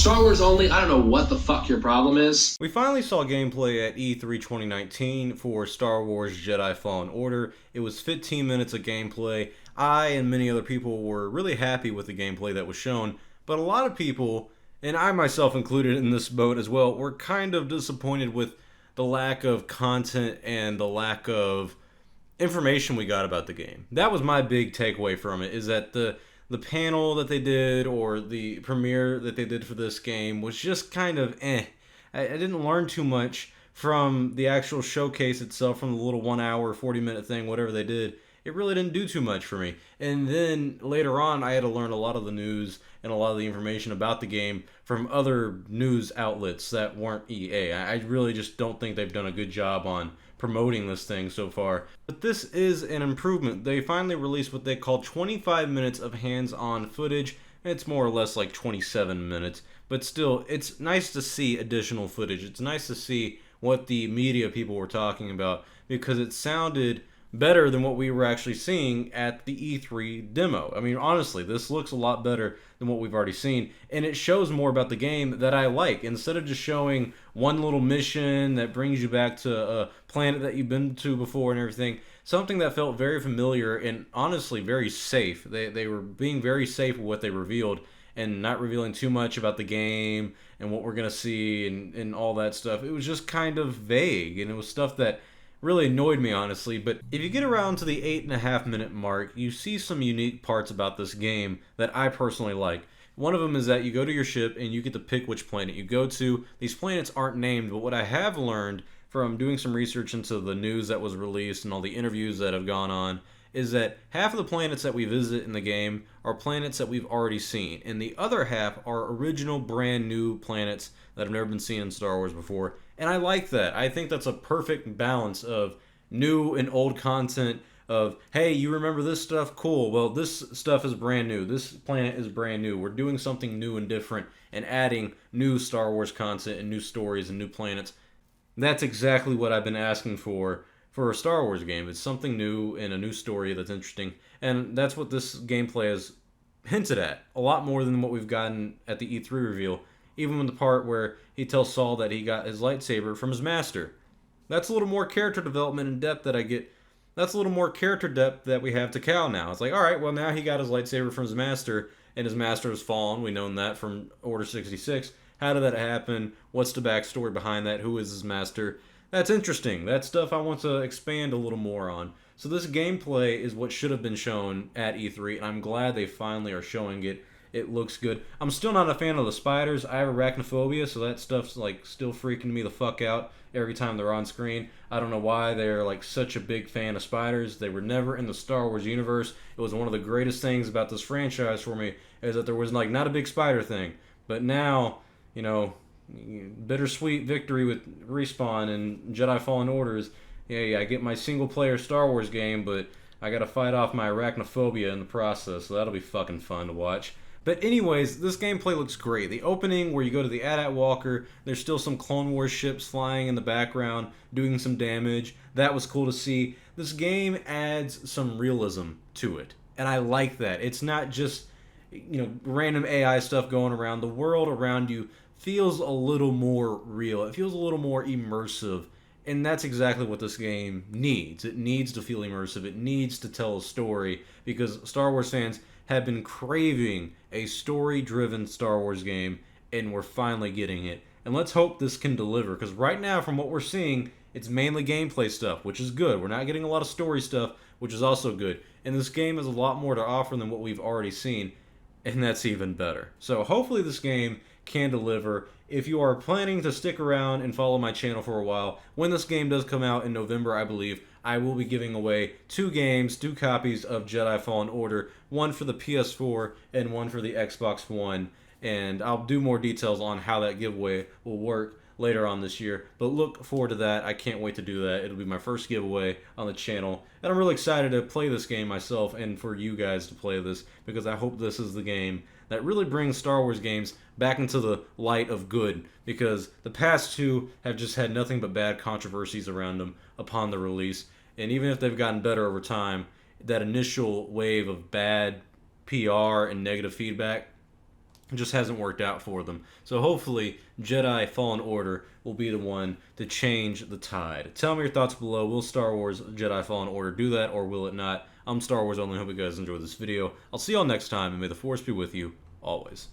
Star Wars only, I don't know what the fuck your problem is. We finally saw gameplay at E3 2019 for Star Wars Jedi Fallen Order. It was 15 minutes of gameplay. I and many other people were really happy with the gameplay that was shown, but a lot of people, and I myself included in this boat as well, were kind of disappointed with the lack of content and the lack of information we got about the game. That was my big takeaway from it, is that the panel that they did or the premiere that they did for this game was just kind of I didn't learn too much from the actual showcase itself, from the little 1 hour, 40-minute thing, whatever they did. It really didn't do too much for me. And then later on, I had to learn a lot of the news and a lot of the information about the game from other news outlets that weren't EA. I really just don't think they've done a good job on promoting this thing so far. But this is an improvement. They finally released what they call 25 minutes of hands-on footage. It's more or less like 27 minutes, but still, it's nice to see additional footage. It's nice to see what the media people were talking about, because it sounded better than what we were actually seeing at the E3 demo. I mean, honestly, this looks a lot better than what we've already seen, and it shows more about the game that I like. Instead of just showing one little mission that brings you back to a planet that you've been to before and everything, something that felt very familiar and honestly very safe. They were being very safe with what they revealed and not revealing too much about the game and what we're going to see and all that stuff. It was just kind of vague, and it was stuff that really annoyed me, honestly. But if you get around to the 8.5 minute mark, you see some unique parts about this game that I personally like. One of them is that you go to your ship and you get to pick which planet you go to. These planets aren't named, but what I have learned from doing some research into the news that was released and all the interviews that have gone on is that half of the planets that we visit in the game are planets that we've already seen, and the other half are original brand new planets that have never been seen in Star Wars before. And I like that. I think that's a perfect balance of new and old content, of, hey, you remember this stuff? Cool. Well, this stuff is brand new. This planet is brand new. We're doing something new and different and adding new Star Wars content and new stories and new planets. That's exactly what I've been asking for a Star Wars game. It's something new and a new story that's interesting. And that's what this gameplay has hinted at. A lot more than what we've gotten at the E3 reveal. Even in the part where he tells Saul that he got his lightsaber from his master. That's a little more character development and depth that I get. That's a little more character depth that we have to Cal now. It's like, alright, well now he got his lightsaber from his master, and his master has fallen. We've known that from Order 66. How did that happen? What's the backstory behind that? Who is his master? That's interesting. That's stuff I want to expand a little more on. So this gameplay is what should have been shown at E3, and I'm glad they finally are showing it. It looks good. I'm still not a fan of the spiders. I have arachnophobia, so that stuff's like still freaking me the fuck out every time they're on screen. I don't know why they're like such a big fan of spiders. They were never in the Star Wars universe. It was one of the greatest things about this franchise for me, is that there was like not a big spider thing. But now, you know, bittersweet victory with Respawn and Jedi Fallen Orders. Yeah, I get my single player Star Wars game, but I gotta fight off my arachnophobia in the process, so that'll be fucking fun to watch. But anyways, this gameplay looks great. The opening where you go to the AT-AT Walker, there's still some Clone Wars ships flying in the background, doing some damage. That was cool to see. This game adds some realism to it, and I like that. It's not just, you know, random AI stuff going around. The world around you feels a little more real. It feels a little more immersive, and that's exactly what this game needs. It needs to feel immersive. It needs to tell a story, because Star Wars fans have been craving a story-driven Star Wars game, and we're finally getting it. And let's hope this can deliver, because right now, from what we're seeing, it's mainly gameplay stuff, which is good. We're not getting a lot of story stuff, which is also good. And this game has a lot more to offer than what we've already seen, and that's even better. So hopefully this game can deliver. If you are planning to stick around and follow my channel for a while, when this game does come out in November, I believe, I will be giving away 2 copies of Jedi Fallen Order, one for the PS4 and one for the Xbox One, and I'll do more details on how that giveaway will work later on this year, but look forward to that. I can't wait to do that. It'll be my first giveaway on the channel, and I'm really excited to play this game myself and for you guys to play this, because I hope this is the game that really brings Star Wars games back into the light of good, because the past 2 have just had nothing but bad controversies around them upon the release, and even if they've gotten better over time, that initial wave of bad PR and negative feedback It just hasn't worked out for them. So hopefully, Jedi Fallen Order will be the one to change the tide. Tell me your thoughts below. Will Star Wars Jedi Fallen Order do that, or will it not? I'm Star Wars Only. Hope you guys enjoyed this video. I'll see y'all next time, and may the Force be with you always.